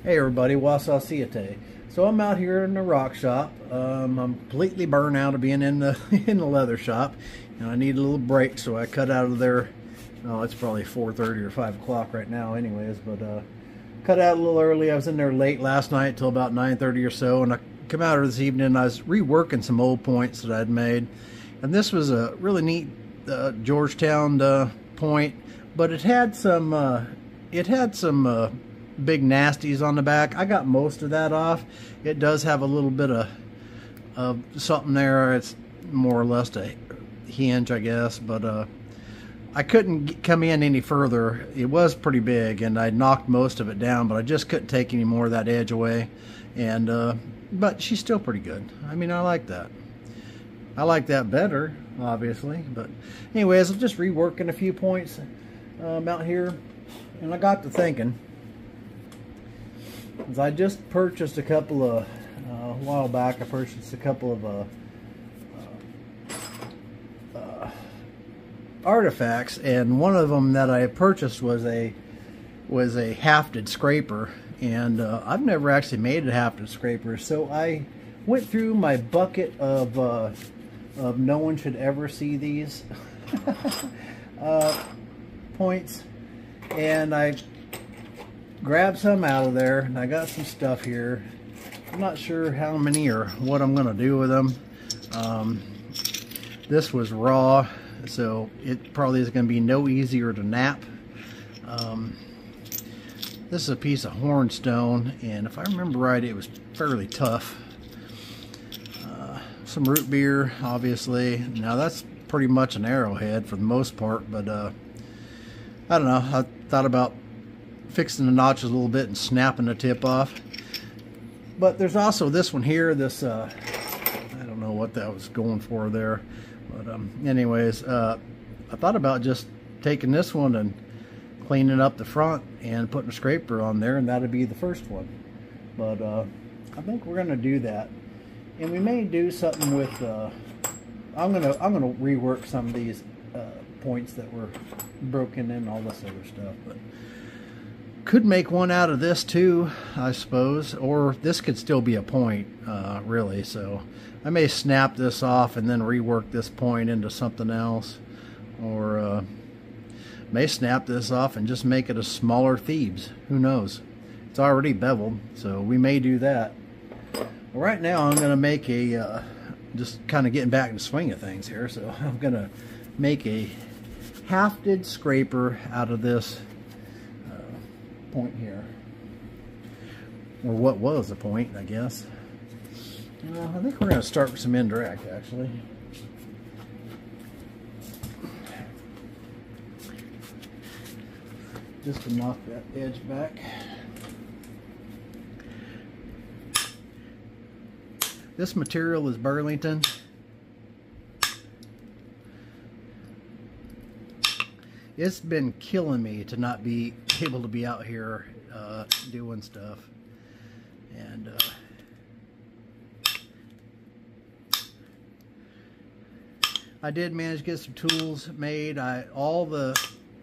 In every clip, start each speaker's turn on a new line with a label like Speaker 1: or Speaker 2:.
Speaker 1: Hey everybody, Wausau Siete. So I'm out here in the rock shop. I'm completely burnt out of being in the in the leather shop, and I need a little break, so I cut out of there. Oh, it's probably 4:30 or 5 o'clock right now anyways, but cut out a little early. I was in there late last night till about 9:30 or so, and I come out this evening and I was reworking some old points that I'd made. And this was a really neat Georgetown point, but it had some big nasties on the back. I got most of that off. It does have a little bit of something there. It's more or less a hinge, I guess, but I couldn't come in any further. It was pretty big, and I knocked most of it down, but I just couldn't take any more of that edge away. And but she's still pretty good. I mean, I like that. I like that better, obviously. But anyways, I'm just reworking a few points out here, and I got to thinking, as I just purchased a couple of a while back. I purchased a couple of artifacts, and one of them that I purchased was a hafted scraper, and I've never actually made a hafted scraper, so I went through my bucket of no one should ever see these points, and I grabbed some out of there, and I got some stuff here. I'm not sure how many or what I'm gonna do with them. This was raw, so it probably is going to be no easier to nap. This is a piece of hornstone, and if I remember right, it was fairly tough. Some root beer, obviously. Now that's pretty much an arrowhead for the most part, but I don't know. I thought about fixing the notches a little bit and snapping the tip off. But there's also this one here. This I don't know what that was going for there. But anyways, I thought about just taking this one and cleaning up the front and putting a scraper on there, and that'd be the first one. But I think we're gonna do that, and we may do something with. I'm gonna rework some of these points that were broken and all this other stuff. But could make one out of this too, I suppose, or this could still be a point, really. So I may snap this off and then rework this point into something else, or may snap this off and just make it a smaller Thebes. Who knows? It's already beveled, so we may do that. Well, right now I'm going to make a, just kind of getting back in the swing of things here, so I'm going to make a hafted scraper out of this point here, or what was the point, I guess. I think we're going to start with some indirect, actually. Just to knock that edge back. This material is Burlington. It's been killing me to not be able to be out here doing stuff, and I did manage to get some tools made. All the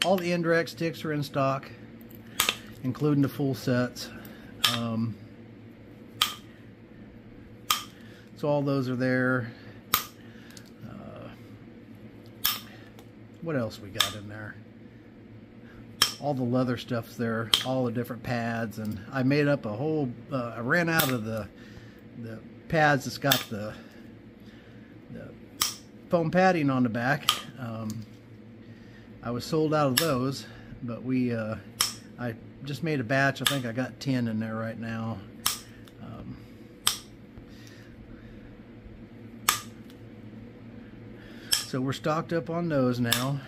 Speaker 1: indirect sticks are in stock, including the full sets. So all those are there. What else we got in there? All the leather stuff's there, all the different pads, and I made up a whole, I ran out of the pads that's got the foam padding on the back. I was sold out of those, but I just made a batch. I think I got 10 in there right now. So we're stocked up on those now.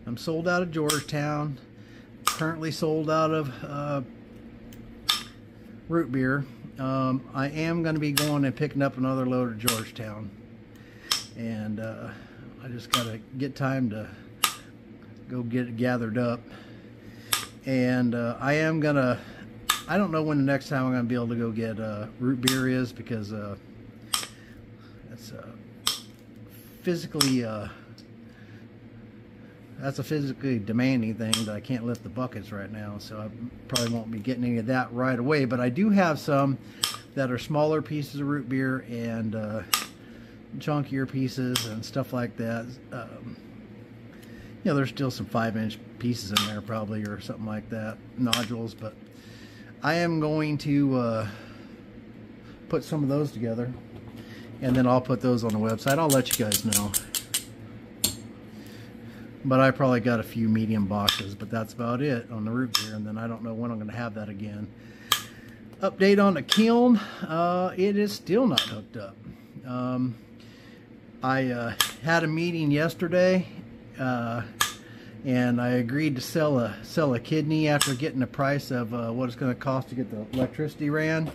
Speaker 1: I'm sold out of Georgetown. Currently sold out of root beer. I am going to be going and picking up another load of Georgetown, and I just got to get time to go get it gathered up. And I am gonna. I don't know when the next time I'm going to be able to go get root beer is, because it's physically that's a physically demanding thing that I can't lift the buckets right now, so I probably won't be getting any of that right away. But I do have some that are smaller pieces of root beer and chunkier pieces and stuff like that. You know, there's still some 5-inch pieces in there probably, or something like that, nodules. But I am going to put some of those together, and then I'll put those on the website. I'll let you guys know. But I probably got a few medium boxes, but that's about it on the root beer, and then I don't know when I'm going to have that again. Update on the kiln. It is still not hooked up. I had a meeting yesterday, and I agreed to sell a kidney after getting the price of what it's going to cost to get the electricity ran.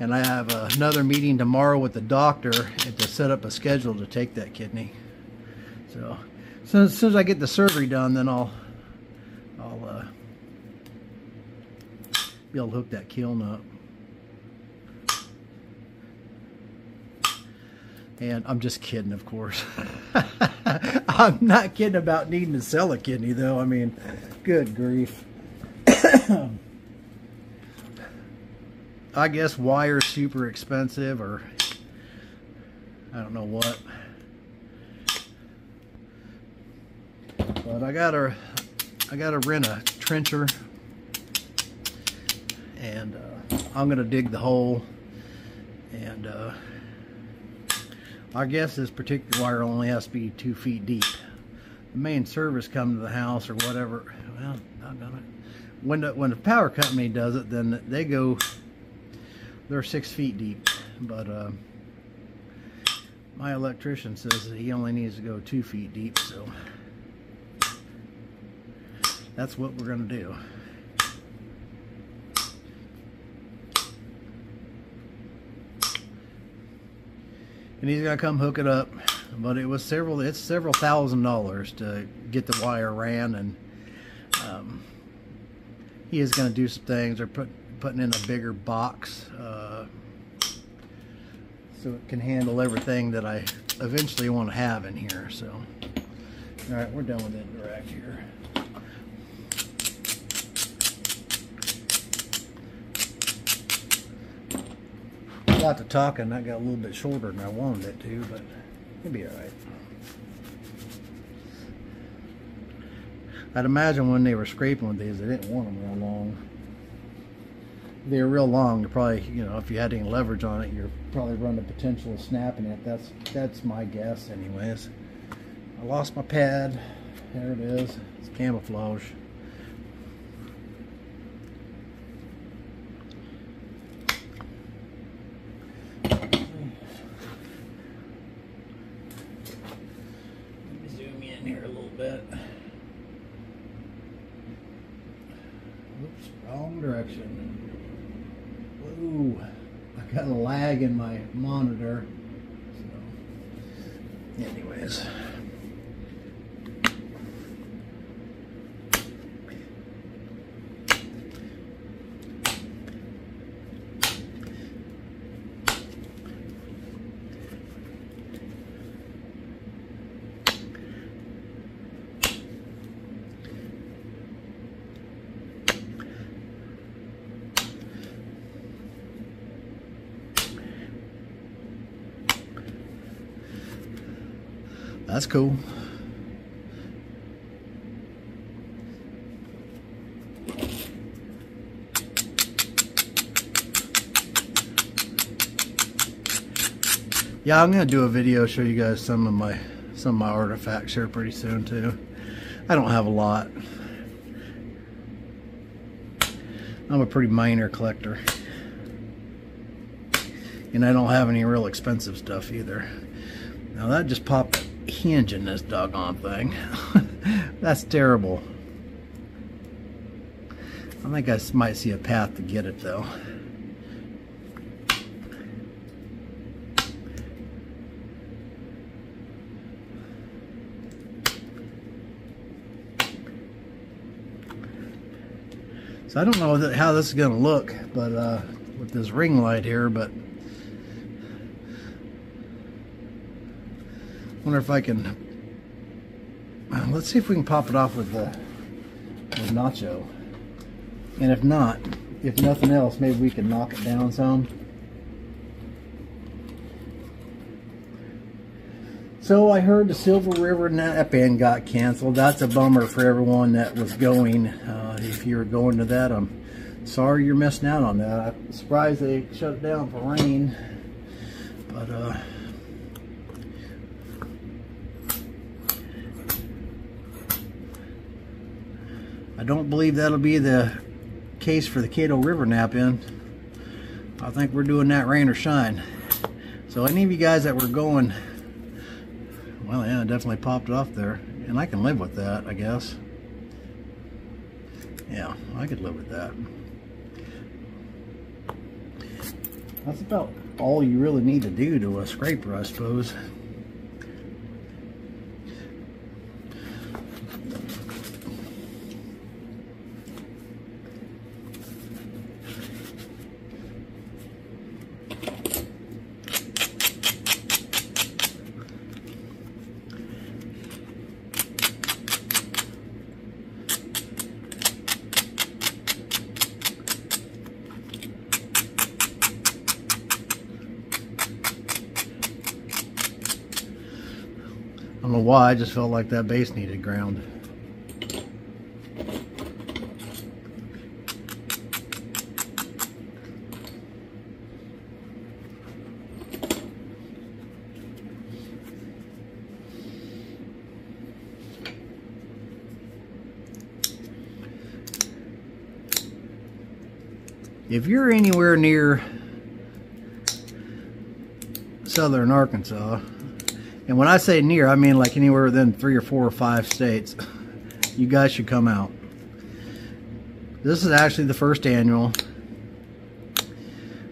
Speaker 1: And I have another meeting tomorrow with the doctor to set up a schedule to take that kidney. So as soon as I get the surgery done, then I'll be able to hook that kiln up. And I'm just kidding, of course. I'm not kidding about needing to sell a kidney, though. I mean, good grief. I guess wire's super expensive, or I don't know what. But I gotta rent a trencher, and I'm gonna dig the hole, and I guess this particular wire only has to be 2 feet deep. The main service come to the house or whatever. Well, when the power company does it, then they're 6 feet deep. But my electrician says that he only needs to go 2 feet deep, so that's what we're going to do. And he's going to come hook it up, but it's several $1,000s to get the wire ran, and he is going to do some things. They're putting in a bigger box so it can handle everything that I eventually want to have in here. So, all right, we're done with it direct here. Got to talking, that got a little bit shorter than I wanted it to, but it'll be all right. I'd imagine when they were scraping with these, they didn't want them real long. If they were real long, you probably, you know, if you had any leverage on it, you're probably run the potential of snapping it. That's my guess, anyways. I lost my pad. There it is. It's camouflage. Here a little bit. Oops, wrong direction. Ooh, I got a lag in my monitor. So, anyways. That's cool. Yeah, I'm gonna do a video, show you guys some of my artifacts here pretty soon too. I don't have a lot. I'm a pretty minor collector, and I don't have any real expensive stuff either. Now that just popped a hinge in this doggone thing. That's terrible. I think I might see a path to get it though. So I don't know how this is going to look, but with this ring light here, but wonder if I can, I let's see if we can pop it off with Nacho. And if not, if nothing else, maybe we can knock it down some. So I heard the Silver River knapping got canceled. That's a bummer for everyone that was going. If you're going to that, I'm sorry you're missing out on that. I'm surprised they shut it down for rain. But I don't believe that'll be the case for the Cato River knapping. I think we're doing that rain or shine. So any of you guys that were going, well, yeah, it definitely popped it off there. And I can live with that, I guess. Yeah, I could live with that. That's about all you really need to do to a scraper, I suppose. I don't know why, I just felt like that base needed ground. If you're anywhere near southern Arkansas, and when I say near, I mean like anywhere within 3 or 4 or 5 states, you guys should come out. This is actually the first annual,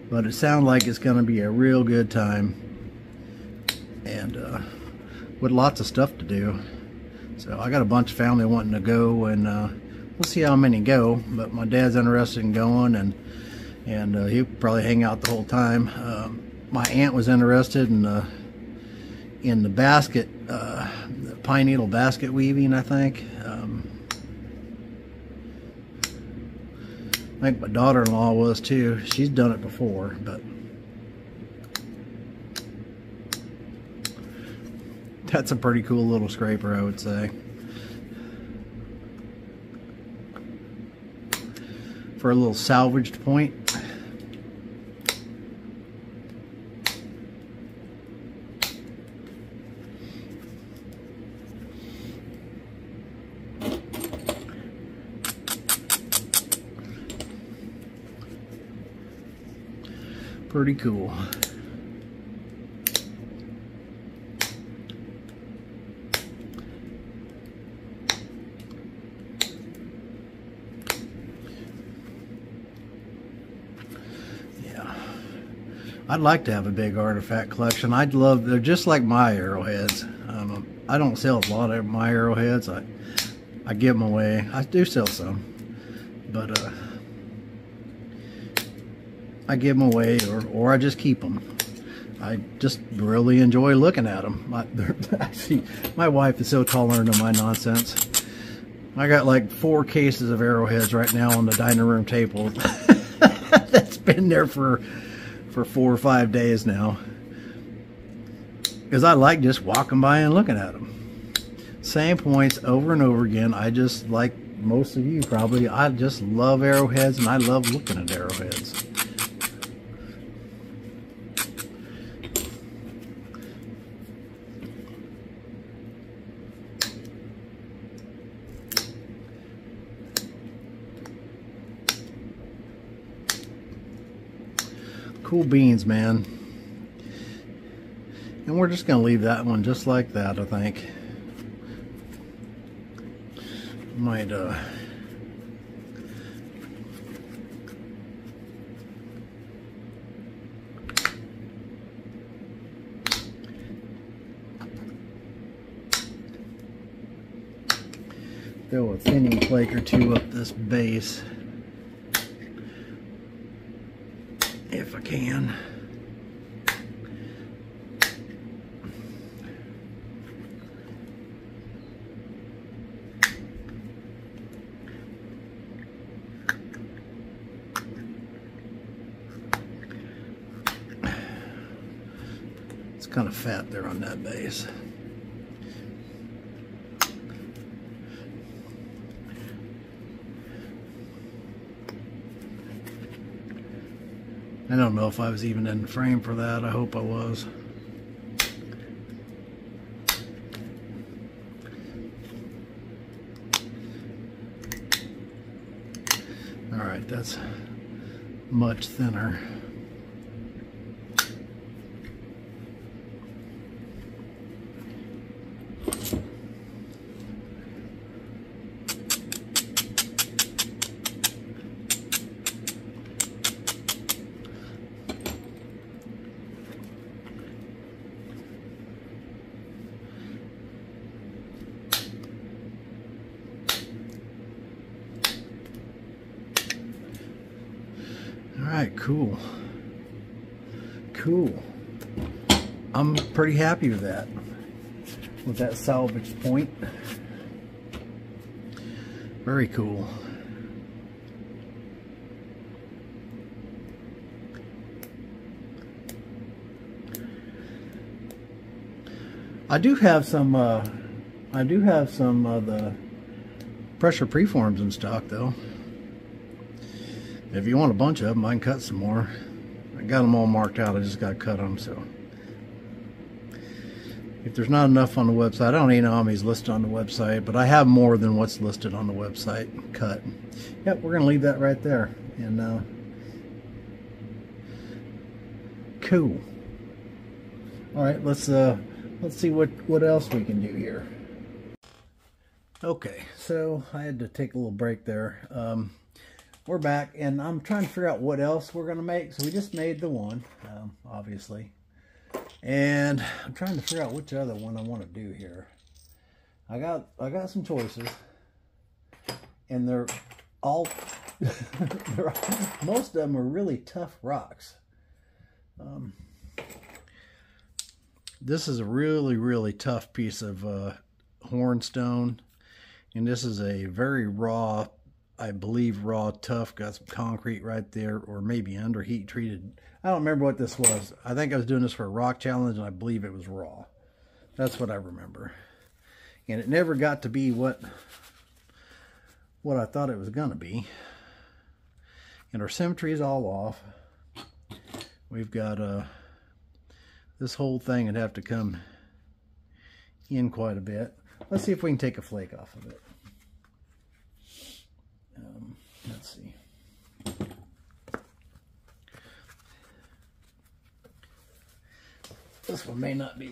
Speaker 1: but it sounds like it's going to be a real good time, and with lots of stuff to do. So I got a bunch of family wanting to go, and we'll see how many go, but my dad's interested in going, and he'll probably hang out the whole time. My aunt was interested in the basket, the pine needle basket weaving, I think. I think my daughter-in-law was too. She's done it before, but that's a pretty cool little scraper, I would say. For a little salvaged point. Pretty cool. Yeah, I'd like to have a big artifact collection. They're just like my arrowheads. I don't sell a lot of my arrowheads. I give them away. I do sell some, but I give them away, or I just keep them. I just really enjoy looking at them. Actually, my wife is so tolerant of my nonsense. I got like 4 cases of arrowheads right now on the dining room table. That's been there for 4 or 5 days now. Because I like just walking by and looking at them. Same points over and over again. I just, like most of you probably, I just love arrowheads, and I love looking at arrowheads. Cool beans, man. And we're just going to leave that one just like that, I think. Might, throw a thinning flake or 2 up this base. If I can. kind of fat there on that base. I don't know if I was even in the frame for that. I hope I was. All right, that's much thinner. Alright, cool. Cool. I'm pretty happy with that salvage point. Very cool. I do have some of the pressure preforms in stock though. If you want a bunch of them, I can cut some more. I got them all marked out. I just got to cut them. So if there's not enough on the website, I don't even know how many's listed on the website, but I have more than what's listed on the website cut. Yep, we're gonna leave that right there. And cool. All right, let's see what else we can do here. Okay, so I had to take a little break there. We're back, and I'm trying to figure out what else we're going to make. So we just made the one, obviously. And I'm trying to figure out which other one I want to do here. I got some choices. And they're all... most of them are really tough rocks. This is a really, really tough piece of hornstone. And this is a very raw... I believe raw tough, got some concrete right there, or maybe under heat treated. I don't remember what this was. I think I was doing this for a rock challenge, and I believe it was raw. That's what I remember. And it never got to be what I thought it was going to be. And our symmetry is all off. We've got this whole thing would have to come in quite a bit. Let's see if we can take a flake off of it. Let's see. This one may not be.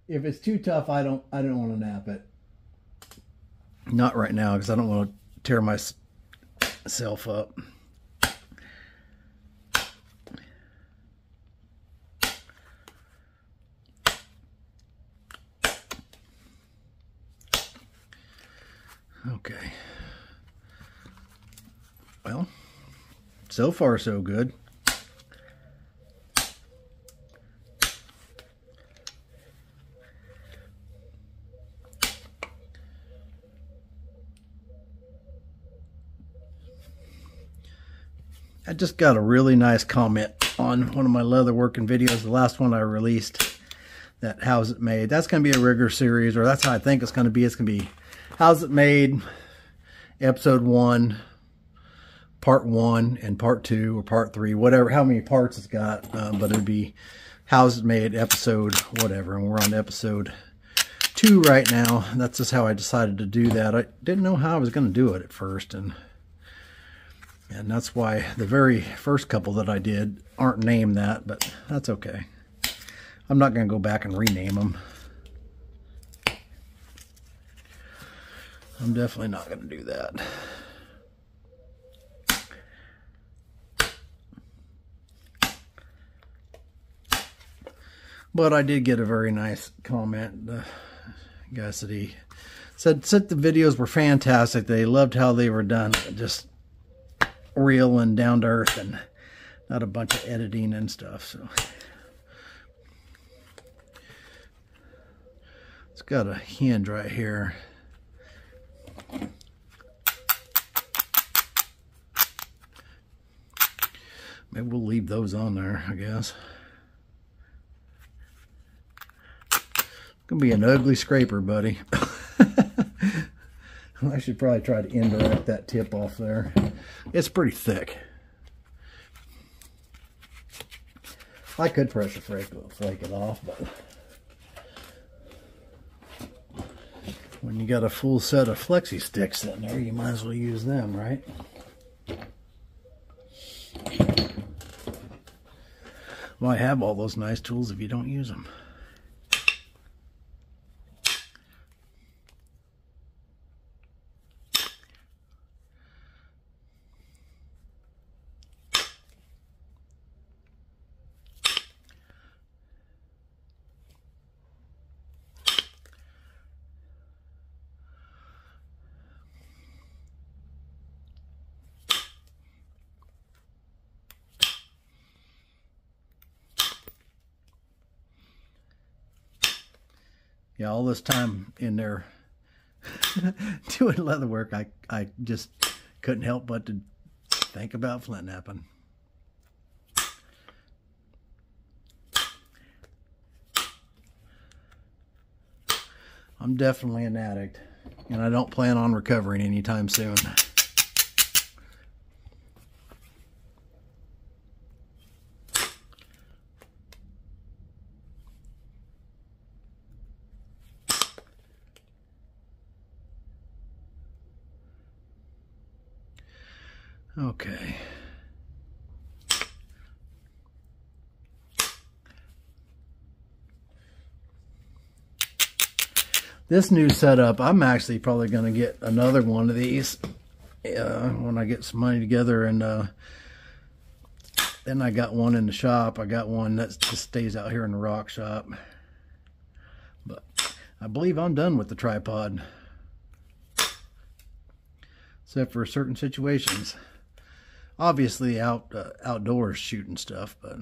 Speaker 1: If it's too tough, I don't want to nap it. Not right now, because I don't want to tear myself up. Okay. Well, so far so good. I just got a really nice comment on one of my leather working videos, the last one I released, that how's it made. That's going to be a rigger series, or that's how I think it's going to be. It's going to be how's it made, episode 1, part 1, and part 2, or part 3, whatever, how many parts it's got. But it'd be how's it made, episode whatever, and we're on episode 2 right now. That's just how I decided to do that. I didn't know how I was going to do it at first, and that's why the very first couple that I did aren't named that, but that's okay. I'm not going to go back and rename them. I'm definitely not going to do that. But I did get a very nice comment. The guy said he said the videos were fantastic. They loved how they were done. Just real and down to earth, and not a bunch of editing and stuff. So it's got a hinge right here. Maybe we'll leave those on there, I guess. Gonna be an ugly scraper, buddy. I should probably try to indirect that tip off there. It's pretty thick. I could pressure flake it off, but when you got a full set of flexi sticks sitting there, you might as well use them, right? Why have all those nice tools if you don't use them? Yeah, all this time in there doing leather work, I just couldn't help but to think about flint knapping. I'm definitely an addict, and I don't plan on recovering anytime soon. Okay. This new setup, I'm actually probably going to get another one of these when I get some money together, and then I got one in the shop. I got one that just stays out here in the rock shop. But I believe I'm done with the tripod, except for certain situations. Obviously outdoors shooting stuff, but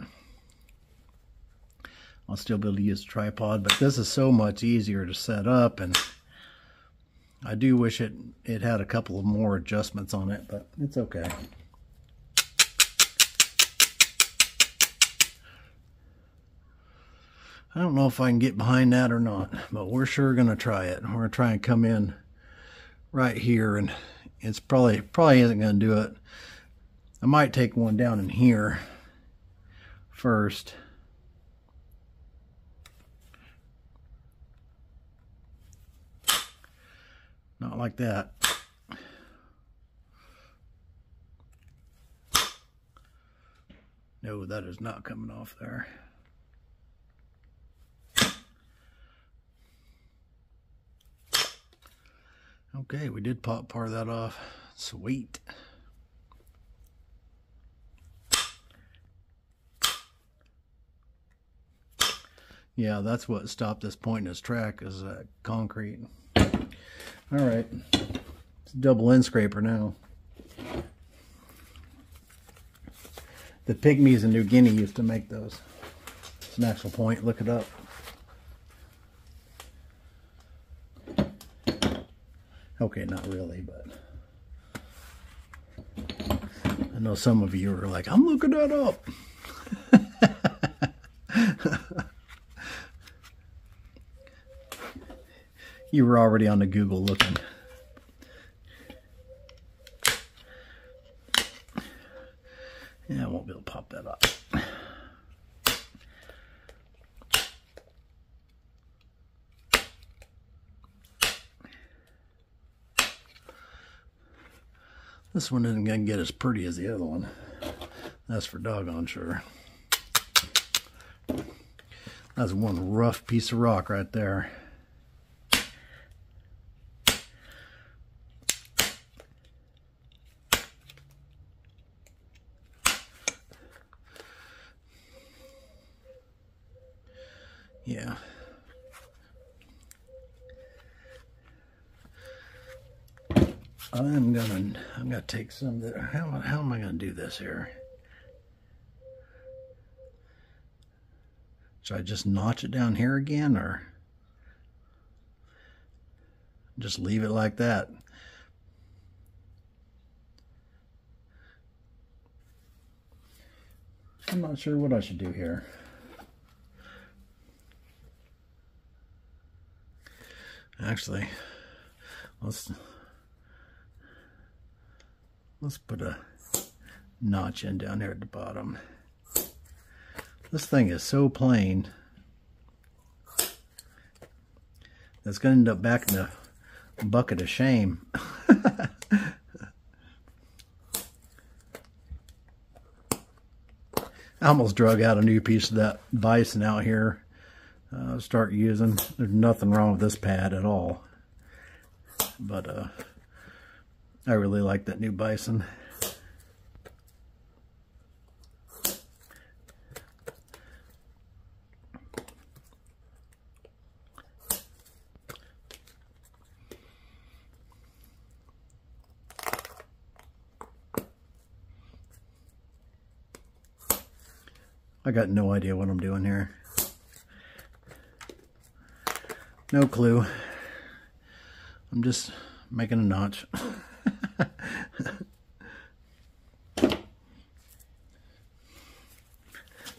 Speaker 1: I'll still be able to use a tripod. But this is so much easier to set up, and I do wish it had a couple of more adjustments on it, but it's okay. I don't know if I can get behind that or not, but we're sure gonna try it. We're gonna try and come in right here, and it's probably isn't gonna do it. I might take one down in here first. Not like that. No, that is not coming off there. Okay, we did pop part of that off. Sweet. Yeah, that's what stopped this point in his track, is concrete. All right, it's a double end scraper now. The pygmies in New Guinea used to make those. It's an actual point, look it up. Okay, not really, but I know some of you are like, I'm looking that up. You were already on the Google looking. Yeah, I won't be able to pop that up. This one isn't going to get as pretty as the other one. That's for doggone sure. That's one rough piece of rock right there. Yeah. I'm gonna take some that. How am I gonna do this here? Should I just notch it down here again, or just leave it like that? I'm not sure what I should do here. Actually, let's put a notch in down here at the bottom. This thing is so plain that's going to end up back in the bucket of shame. I almost drug out a new piece of that bison out here. Start using. There's nothing wrong with this pad at all. But I really like that new bison. I got no idea what I'm doing here. No clue. I'm just making a notch.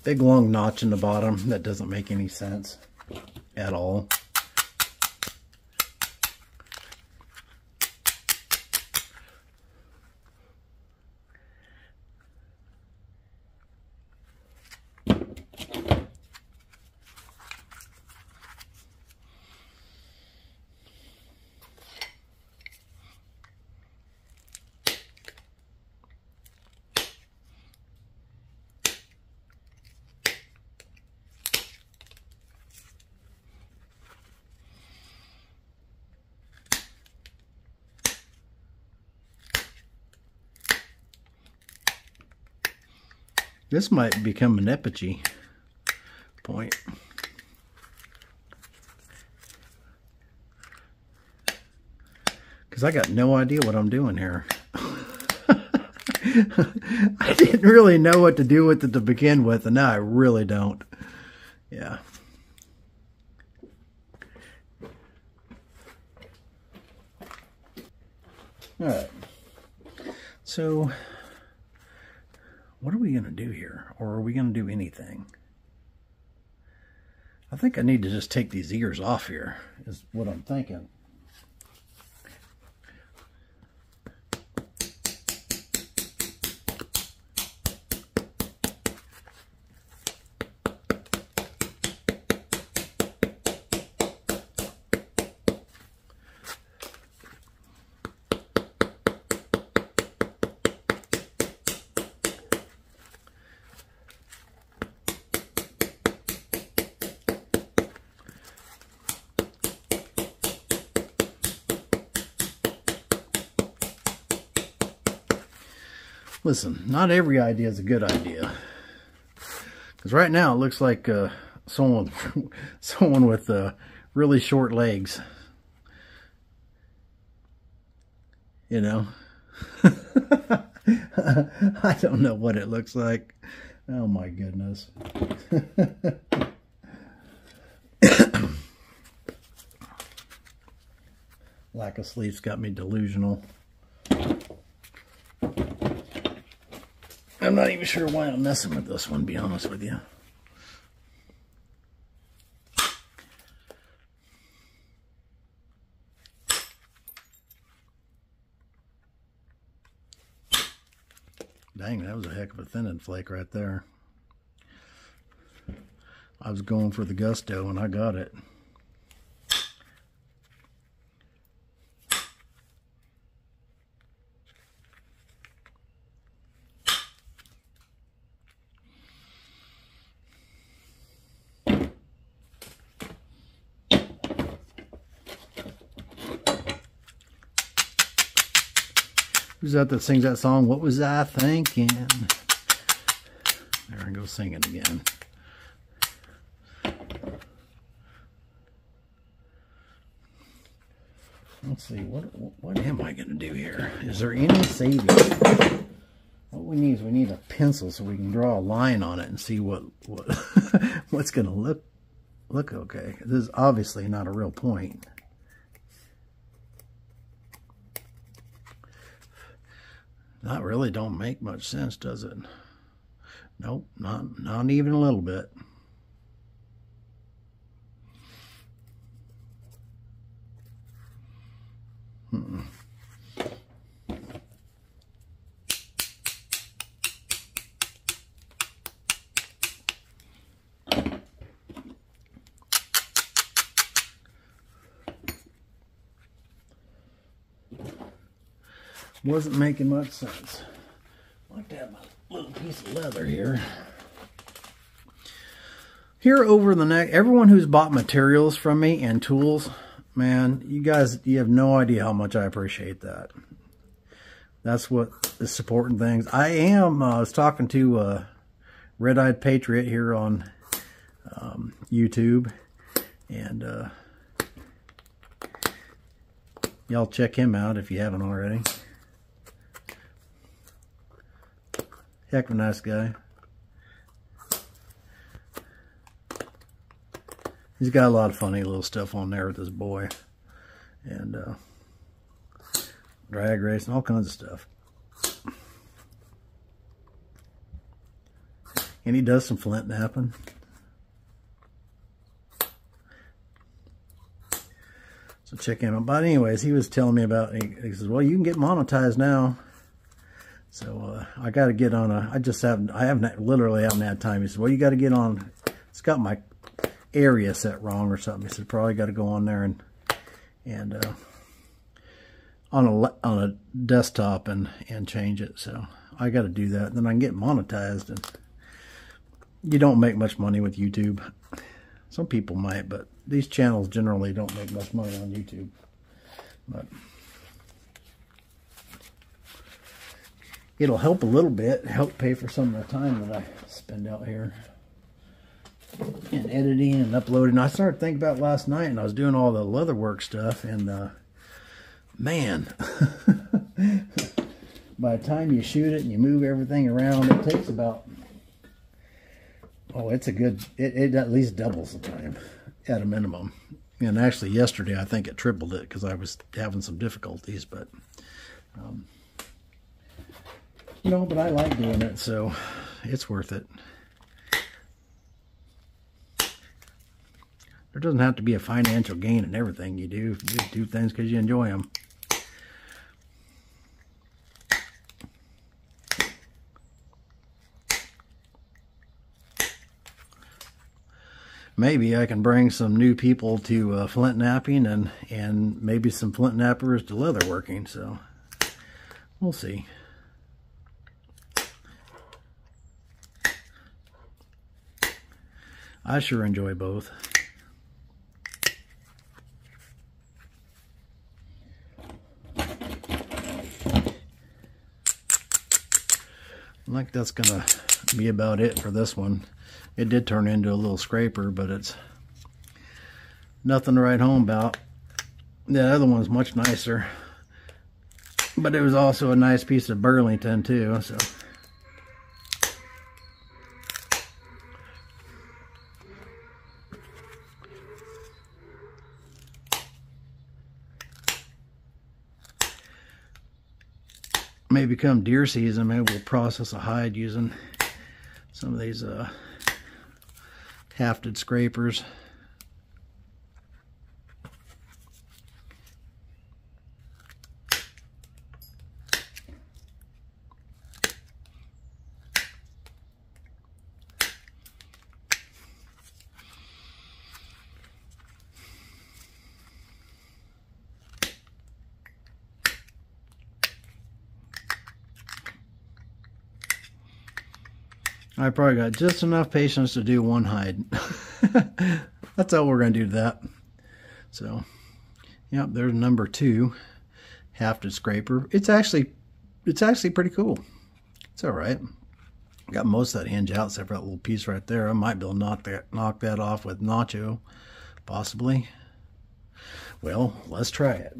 Speaker 1: Big long notch in the bottom. That doesn't make any sense at all. This might become an epithy point. Because I got no idea what I'm doing here. I didn't really know what to do with it to begin with, and now I really don't. Yeah. Alright. So what are we going to do here? Or are we going to do anything? I think I need to just take these ears off here, is what I'm thinking. Listen, not every idea is a good idea. Because right now it looks like someone with really short legs. You know? I don't know what it looks like. Oh my goodness. Lack of sleep's got me delusional. I'm not even sure why I'm messing with this one, to be honest with you. Dang, that was a heck of a thinning flake right there. I was going for the gusto and I got it. Who's that sings that song? What was I thinking? There I go singing again. Let's see, what am I going to do here? Is there any saving? What we need is we need a pencil so we can draw a line on it and see what what's going to look okay. This is obviously not a real point. That really don't make much sense, does it? Nope, not even a little bit. Wasn't making much sense. I'd like to have my little piece of leather here. Here over the neck, everyone who's bought materials from me and tools, man, you guys, you have no idea how much I appreciate that. That's what is supporting things. I was talking to Red-Eyed Patriot here on YouTube, and y'all check him out if you haven't already. Heck of a nice guy. He's got a lot of funny little stuff on there with his boy. And drag racing, all kinds of stuff. And he does some flint knapping. So check him out. But anyways, he was telling me about, he says, well, you can get monetized now. So I got to get on I literally haven't had time. He said, well, you got to get on, it's got my area set wrong or something. He said, probably got to go on there and on a desktop and change it. So I got to do that. And then I can get monetized. And you don't make much money with YouTube. Some people might, but these channels generally don't make much money on YouTube. But it'll help a little bit, help pay for some of the time that I spend out here in editing and uploading. I started thinking about last night, and I was doing all the leather work stuff, and man, by the time you shoot it and you move everything around, it takes about, oh, it's a good, it at least doubles the time at a minimum. And actually yesterday I think it tripled it because I was having some difficulties, but you know, but I like doing it, so it's worth it. There doesn't have to be a financial gain in everything you do. You just do things because you enjoy them. Maybe I can bring some new people to flint knapping and maybe some flint knappers to leather working. So we'll see. I sure enjoy both. I think that's gonna be about it for this one. It did turn into a little scraper, but it's nothing to write home about. The other one's much nicer, but it was also a nice piece of Burlington too, so. Maybe come deer season, maybe we'll process a hide using some of these hafted scrapers. I probably got just enough patience to do one hide. That's all we're going to do to that. So, yep, there's number 2 hafted scraper. It's actually pretty cool. It's all right. Got most of that hinge out except for that little piece right there. I might be able to knock that off with Nacho, possibly. Well, let's try it.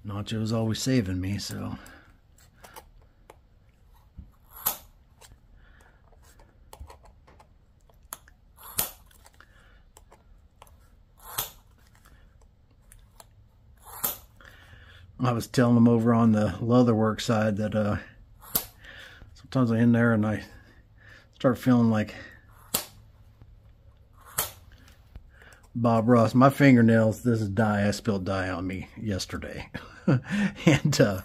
Speaker 1: Nacho's always saving me, so. I was telling them over on the leatherwork side that sometimes I'm in there and I start feeling like Bob Ross, my fingernails, this is dye. I spilled dye on me yesterday. And because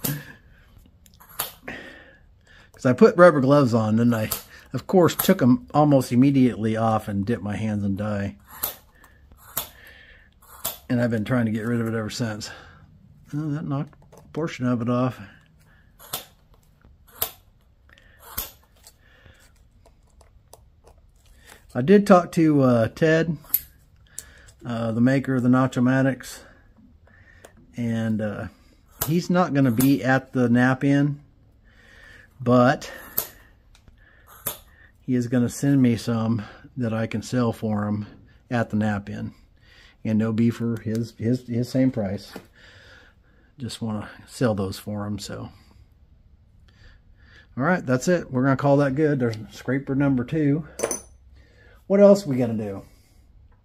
Speaker 1: I put rubber gloves on, and I, of course, took them almost immediately off and dipped my hands in dye. And I've been trying to get rid of it ever since. Oh, that knocked a portion of it off. I did talk to Ted, the maker of the Nacho-Matics, and he's not going to be at the nap-in, but he is going to send me some that I can sell for him at the nap-in, and they'll be for his same price. Just want to sell those for him. So, all right, that's it. We're going to call that good. There's scraper number 2. What else are we going to do?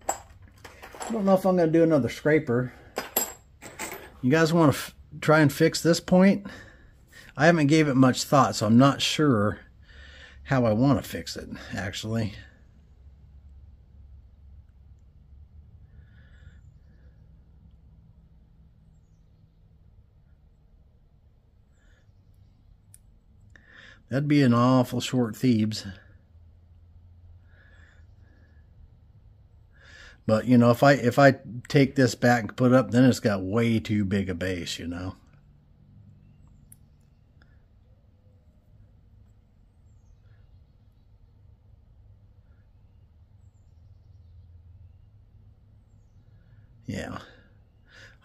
Speaker 1: I don't know if I'm going to do another scraper. You guys want to try and fix this point? I haven't gave it much thought, so I'm not sure how I want to fix it, actually. That'd be an awful short Thebes. But, you know, if I take this back and put it up, then it's got way too big a base, you know. Yeah.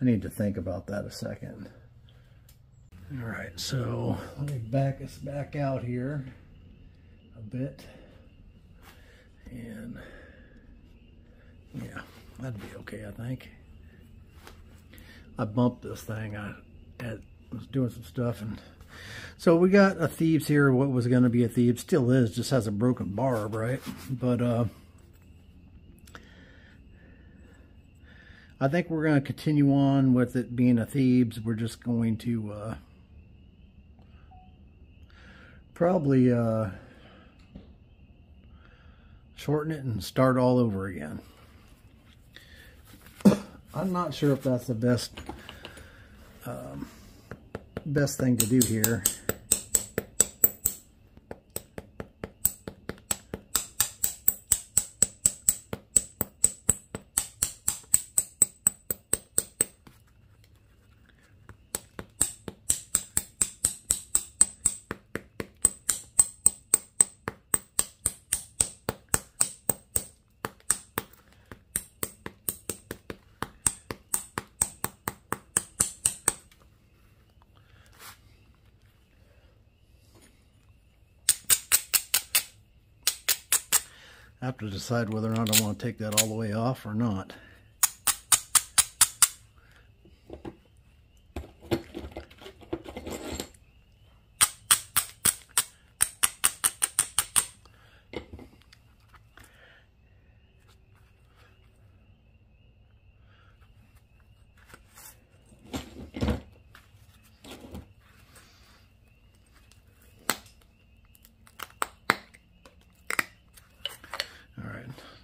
Speaker 1: I need to think about that a second. All right, so let me back us back out here a bit. And yeah, that'd be okay, I think. I bumped this thing. I was doing some stuff, and so we got a Thebes here. What was going to be a Thebes still is, just has a broken barb, right? But I think we're going to continue on with it being a Thebes. We're just going to probably shorten it and start all over again. I'm not sure if that's the best thing to do here. I have to decide whether or not I want to take that all the way off or not.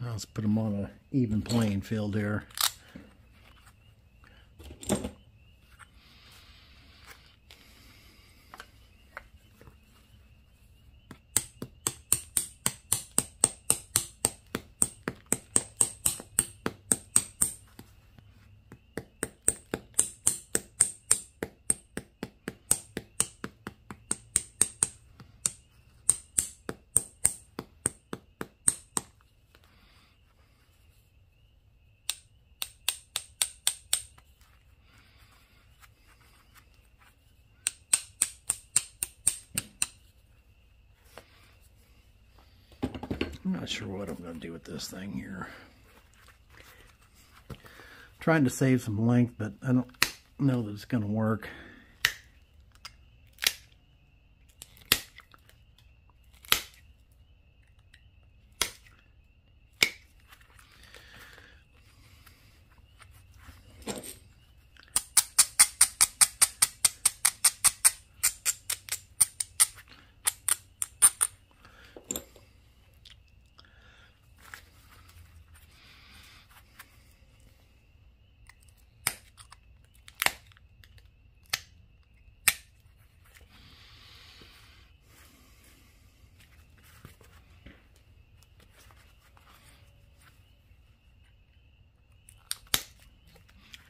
Speaker 1: Let's put them on an even playing field here. I'm not sure what I'm going to do with this thing here. Trying to save some length, but I don't know that it's going to work.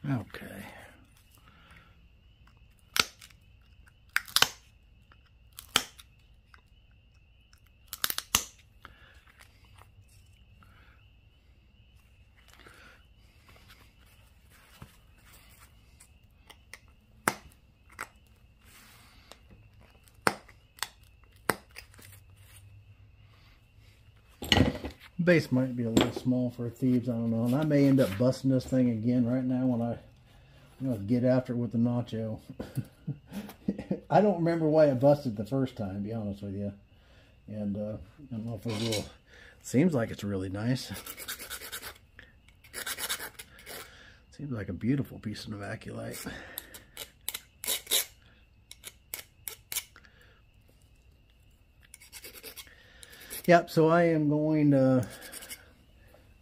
Speaker 1: Okay. Base might be a little small for thieves, I don't know. And I may end up busting this thing again right now when I get after it with the nacho. I don't remember why it busted the first time, to be honest with you. And I don't know if it will. Seems like it's really nice. Seems like a beautiful piece of Novaculite. Yep, so I am going to,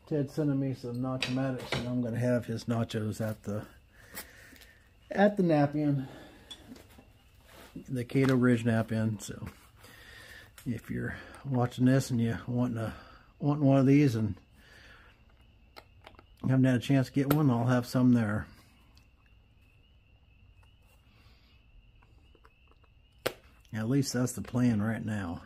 Speaker 1: Ted sending me some Nachomatics, and I'm going to have his nachos at the nap-in, the Cato Ridge nap-in. So if you're watching this and you want one of these and haven't had a chance to get one, I'll have some there. At least that's the plan right now.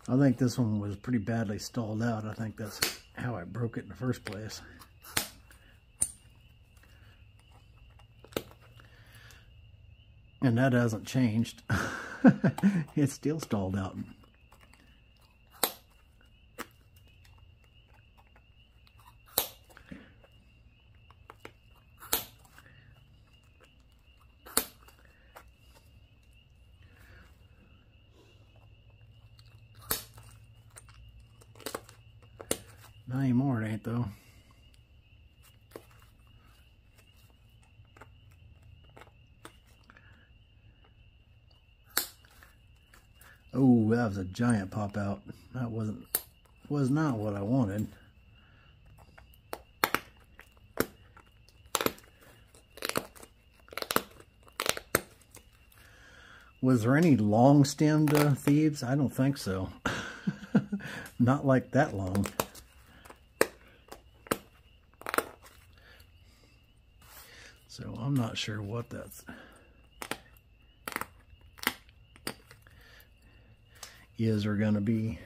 Speaker 1: I think this one was pretty badly stalled out. I think that's how I broke it in the first place. And that hasn't changed. It's still stalled out. Not anymore, it ain't though. Oh, that was a giant pop out. That was not what I wanted. Was there any long stemmed thieves? I don't think so. Not like that long. So I'm not sure what that's is or gonna be.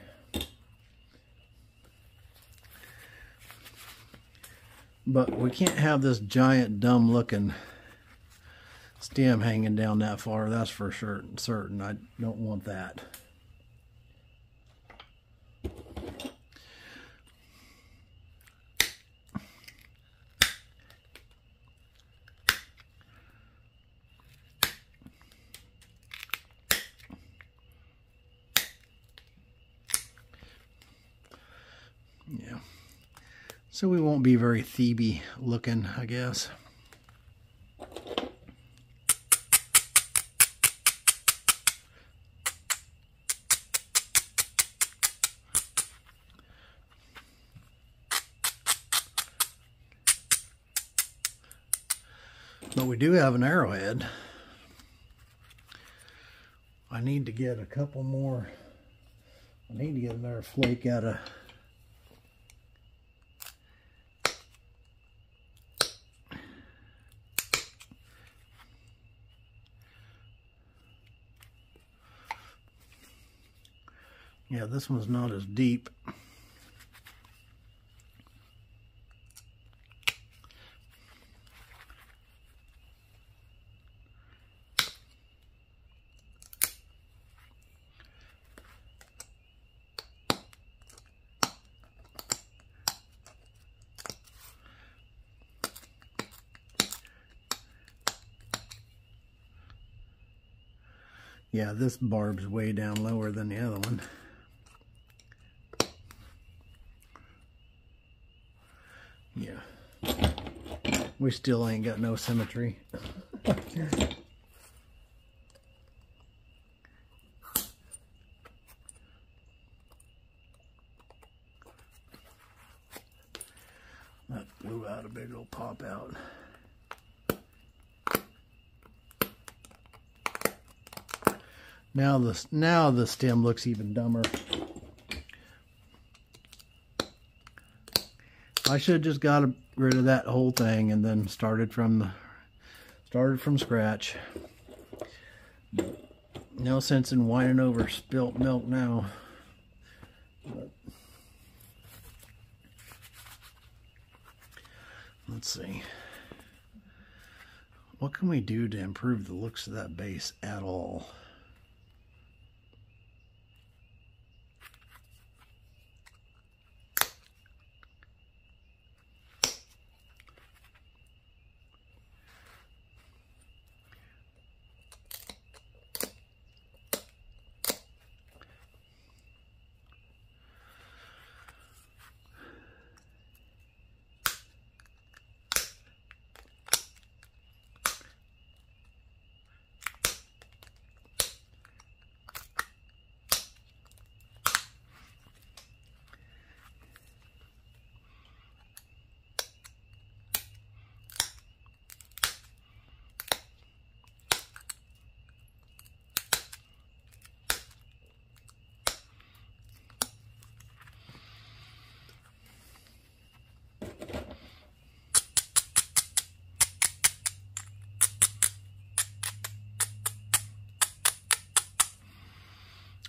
Speaker 1: But we can't have this giant dumb looking stem hanging down that far, that's for certain. I don't want that. Yeah. So we won't be very Thebe looking, I guess. But we do have an arrowhead. I need to get a couple more. I need to get another flake out of yeah, this one's not as deep. Yeah, this barb's way down lower than the other one. Yeah. We still ain't got no symmetry. That blew out a big old pop out. Now the stem looks even dumber. I should have just got rid of that whole thing and then started from scratch. No sense in whining over spilt milk now. But let's see. What can we do to improve the looks of that base at all?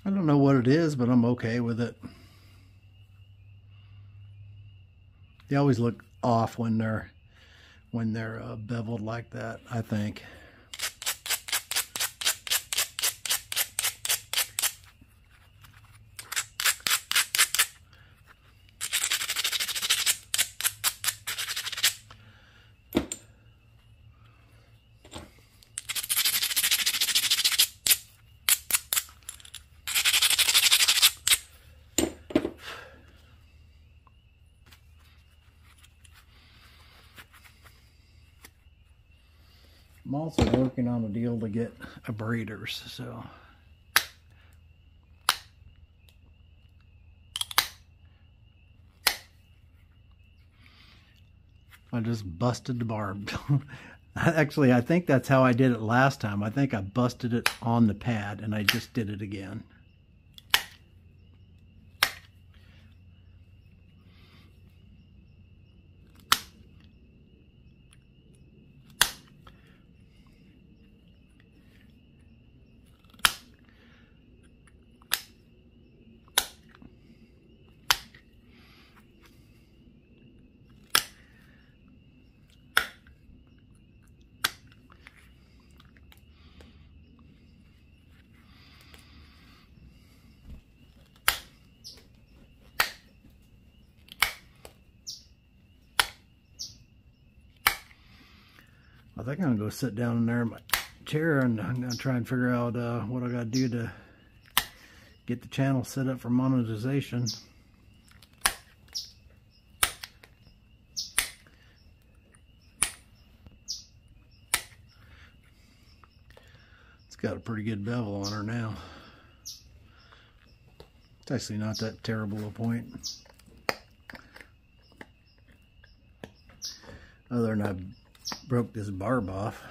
Speaker 1: I don't know what it is, but I'm okay with it. They always look off when they're beveled like that, I think. I'm also working on a deal to get abraders, so I just busted the barb. Actually, I think that's how I did it last time. I think I busted it on the pad and I just did it again. I think I'm gonna go sit down in there in my chair and I'm gonna try and figure out what I gotta do to get the channel set up for monetization. It's got a pretty good bevel on her now. It's actually not that terrible a point. Other than I broke this barb off.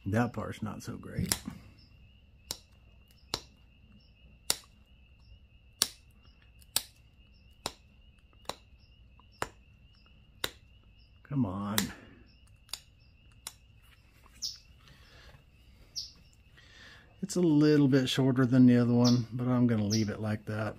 Speaker 1: That part's not so great. Come on. It's a little bit shorter than the other one, but I'm going to leave it like that.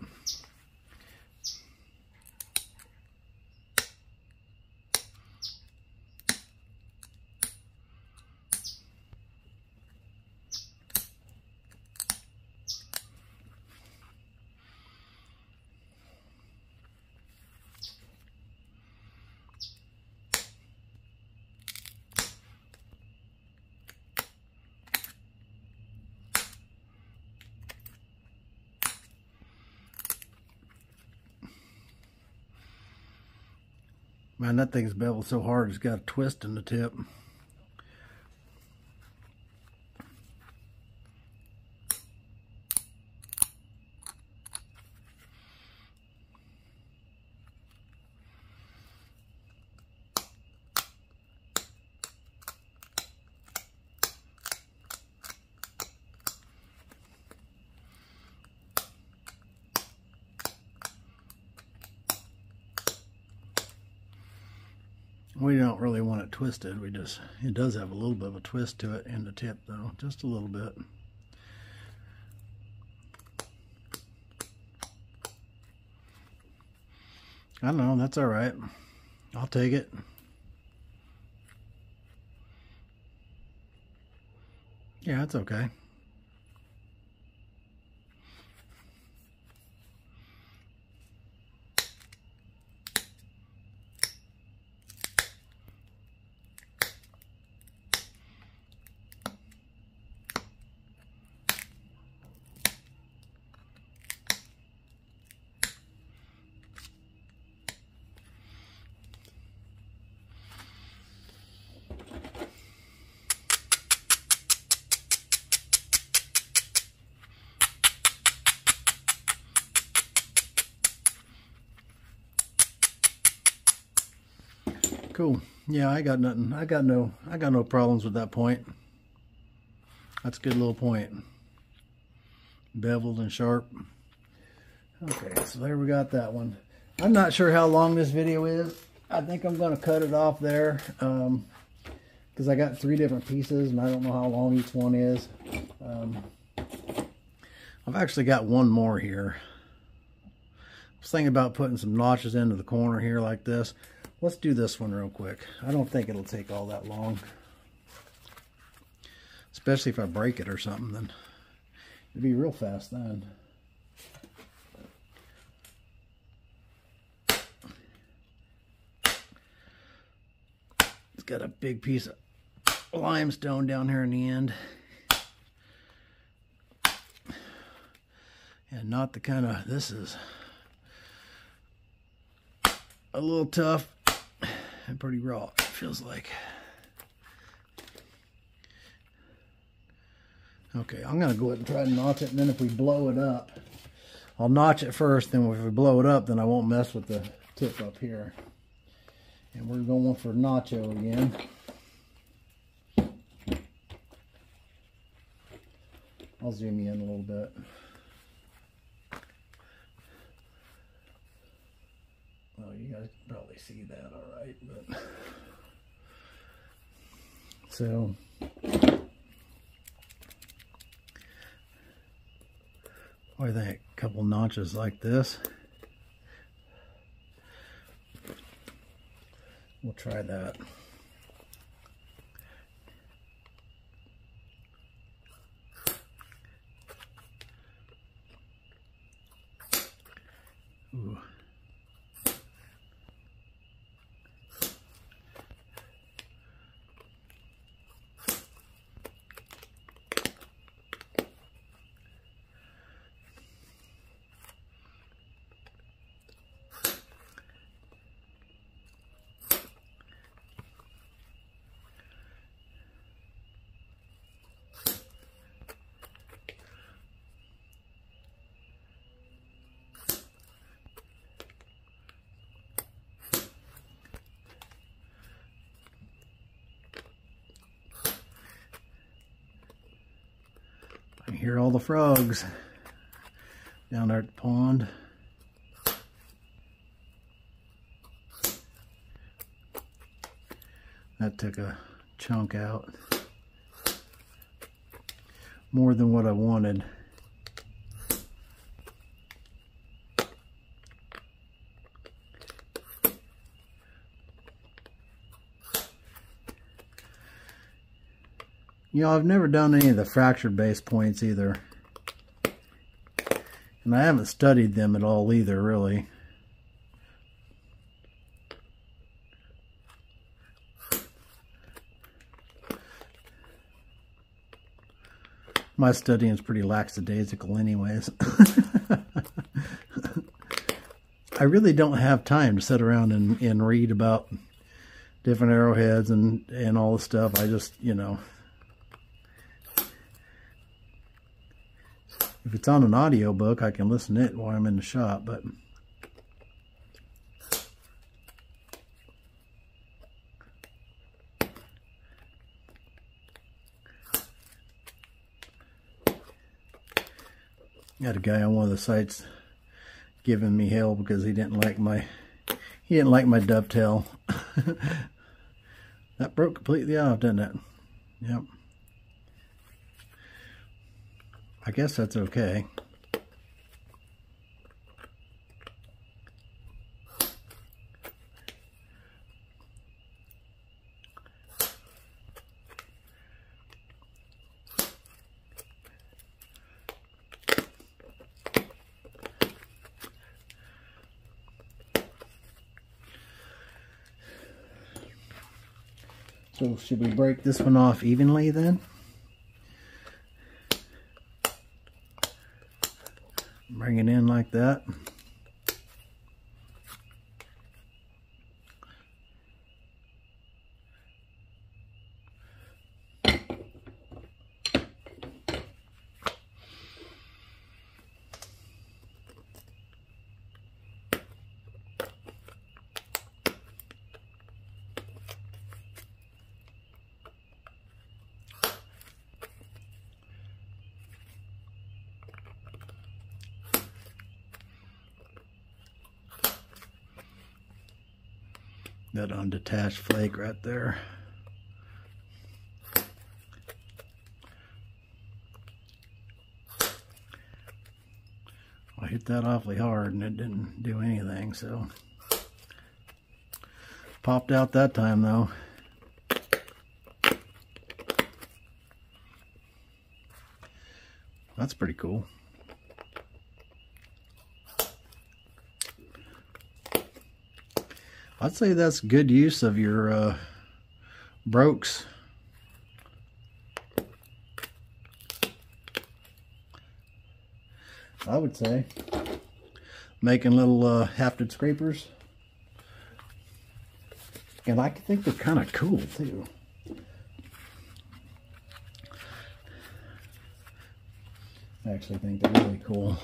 Speaker 1: Man, that thing's beveled so hard it's got a twist in the tip. We don't really want it twisted. It does have a little bit of a twist to it in the tip though, just a little bit. I don't know, that's all right. I'll take it. Yeah, that's okay. Cool. Yeah, I got nothing. I got no problems with that point. That's a good little point. Beveled and sharp. Okay, so there we got that one. I'm not sure how long this video is. I think I'm going to cut it off there because I got 3 different pieces and I don't know how long each one is. I've actually got one more here. I was thinking about putting some notches into the corner here like this. Let's do this one real quick. I don't think it'll take all that long. Especially if I break it or something, then it'd be real fast then. It's got a big piece of limestone down here in the end. And not the kind of, this is a little tough and pretty raw, it feels like. Okay, I'm gonna go ahead and try to notch it, and then if we blow it up, I'll notch it first, then if we blow it up, then I won't mess with the tip up here. And we're going for nacho again. I'll zoom you in a little bit. Oh, you guys can probably see that all right, but so what do you think? A couple notches like this. We'll try that. Ooh. I hear all the frogs down there at the pond. That took a chunk out. More than what I wanted. You know, I've never done any of the fractured base points either. And I haven't studied them at all either, really. My studying is pretty lackadaisical anyways. I really don't have time to sit around and read about different arrowheads and all the stuff. I just, you know, if it's on an audio book, I can listen to it while I'm in the shop, but I had a guy on one of the sites giving me hell because he didn't like my dovetail. That broke completely off, didn't it? Yep. I guess that's okay. So should we break this one off evenly then? Bring it in like that. That undetached flake right there. I hit that awfully hard and it didn't do anything, so popped out that time though. That's pretty cool. I'd say that's good use of your brokes. I would say making little hafted scrapers, and I think they're kind of cool too. I actually think they're really cool.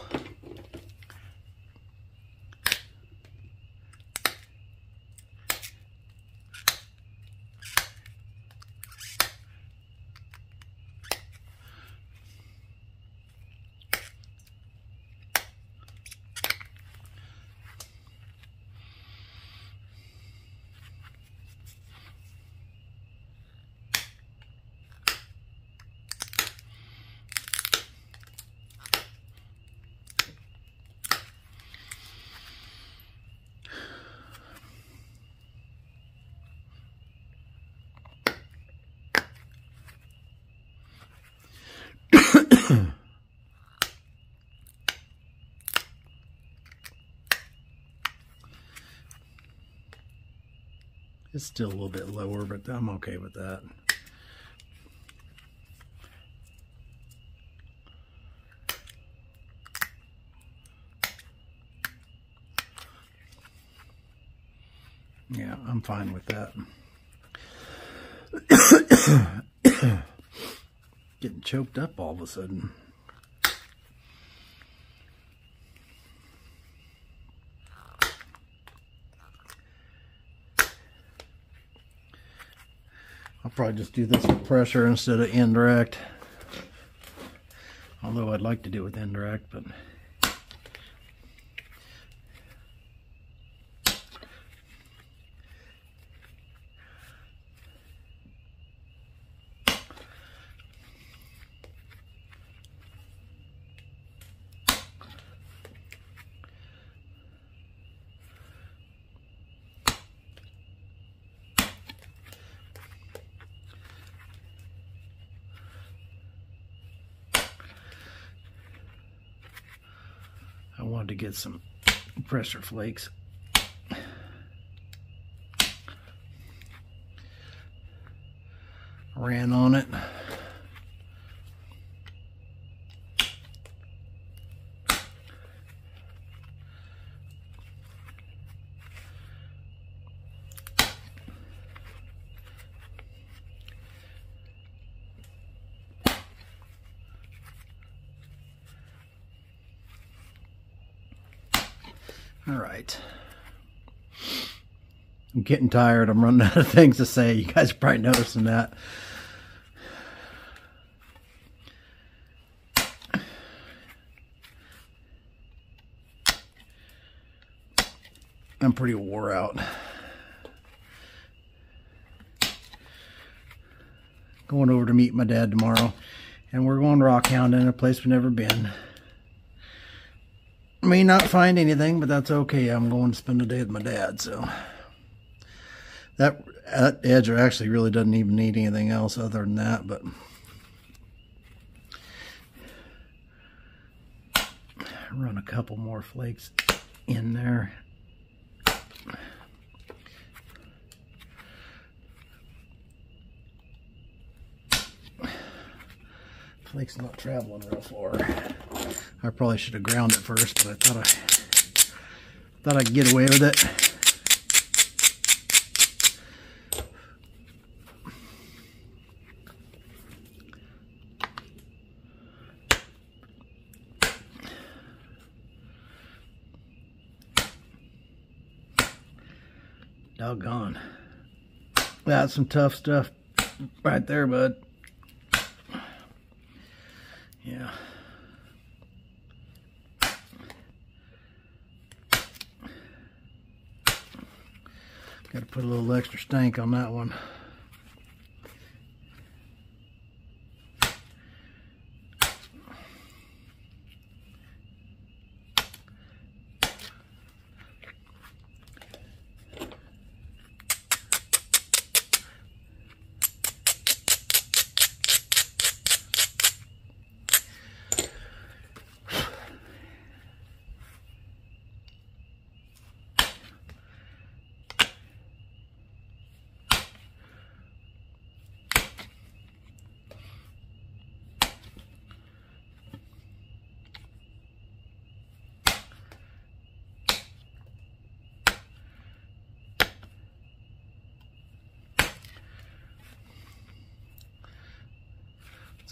Speaker 1: It's still a little bit lower, but I'm okay with that. Yeah, I'm fine with that. Getting choked up all of a sudden. I'll probably just do this with pressure instead of indirect. Although I'd like to do it with indirect, but I wanted to get some pressure flakes. Ran on it. All right. I'm getting tired. I'm running out of things to say. You guys are probably noticing that. I'm pretty wore out. Going over to meet my dad tomorrow, and we're going rock hounding in a place we've never been. May not find anything, but that's okay. I'm going to spend the day with my dad, so that edge actually really doesn't even need anything else other than that, but run a couple more flakes in there. Flake's not traveling real far. I probably should have ground it first, but I thought I'd get away with it. Doggone. That's some tough stuff right there, bud. Yeah. Got to put a little extra stank on that one.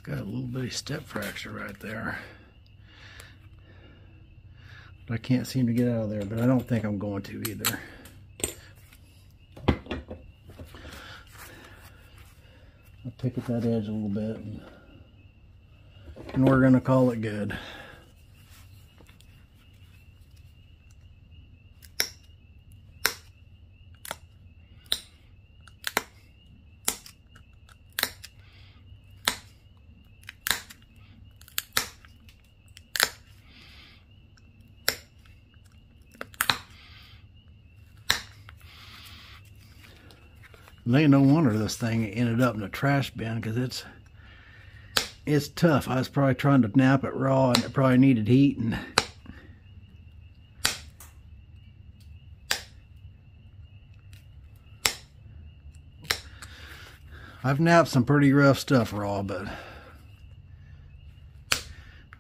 Speaker 1: Got a little bitty step fracture right there. But I can't seem to get out of there, but I don't think I'm going to either. I'll pick at that edge a little bit, and we're going to call it good. And ain't no wonder this thing ended up in a trash bin, because it's tough. I was probably trying to nap it raw, and it probably needed heat. And I've napped some pretty rough stuff raw, but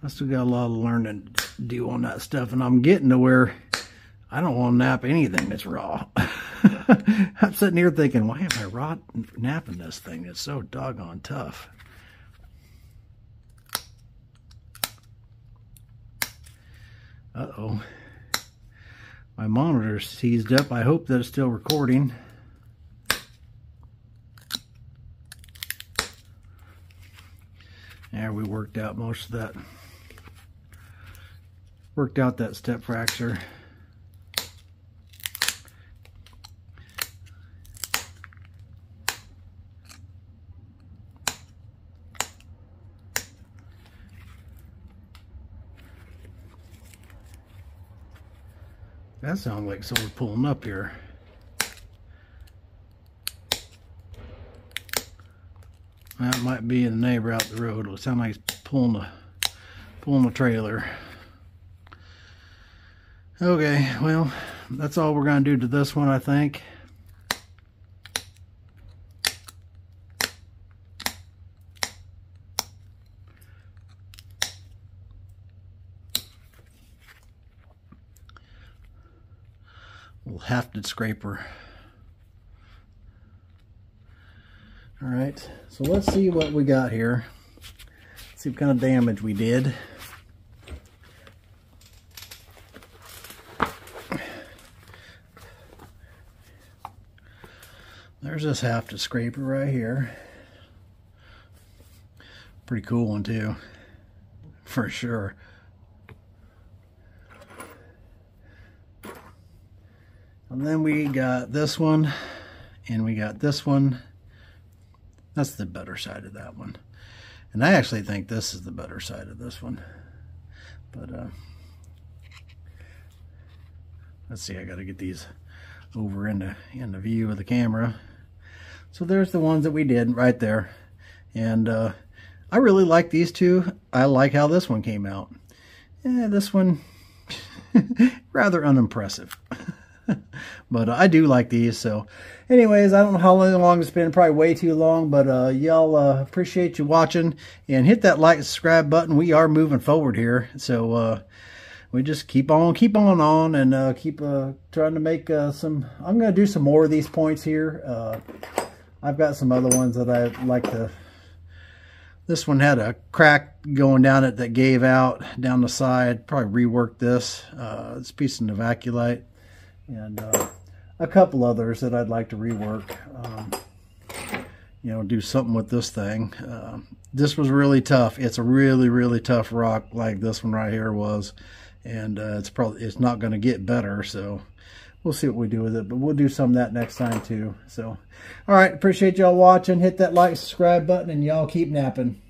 Speaker 1: I still got a lot of learning to do on that stuff, and I'm getting to where I don't want to nap anything that's raw. I'm sitting here thinking, why am I raw napping this thing? It's so doggone tough. Uh-oh. My monitor's seized up. I hope that it's still recording. There, we worked out most of that. Worked out that step fracture. That sounds like someone pulling up here. That might be the neighbor out the road. It'll sound like he's pulling a trailer. Okay, well, that's all we're gonna do to this one, I think. Hafted scraper. All right, so let's see what we got here. Let's see what kind of damage we did. There's this haft scraper right here. Pretty cool one too, for sure. And then we got this one, and we got this one. That's the better side of that one. And I actually think this is the better side of this one. But let's see, I got to get these over in the view of the camera. So there's the ones that we did right there. And I really like these two. I like how this one came out. This one, rather unimpressive. But I do like these. So anyways, I don't know how long it's been, probably way too long, but y'all appreciate you watching, and hit that like and subscribe button. We are moving forward here, so we just keep on and keep trying to make some. I'm going to do some more of these points here. I've got some other ones that I like to. This one had a crack going down it that gave out down the side. Probably rework this. It's a piece of Novaculite. And a couple others that I'd like to rework. You know, do something with this thing. This was really tough. It's a really, really tough rock, like this one right here was. And it's not going to get better. So we'll see what we do with it. But we'll do some of that next time too. So, all right. Appreciate y'all watching. Hit that like, subscribe button, and y'all keep napping.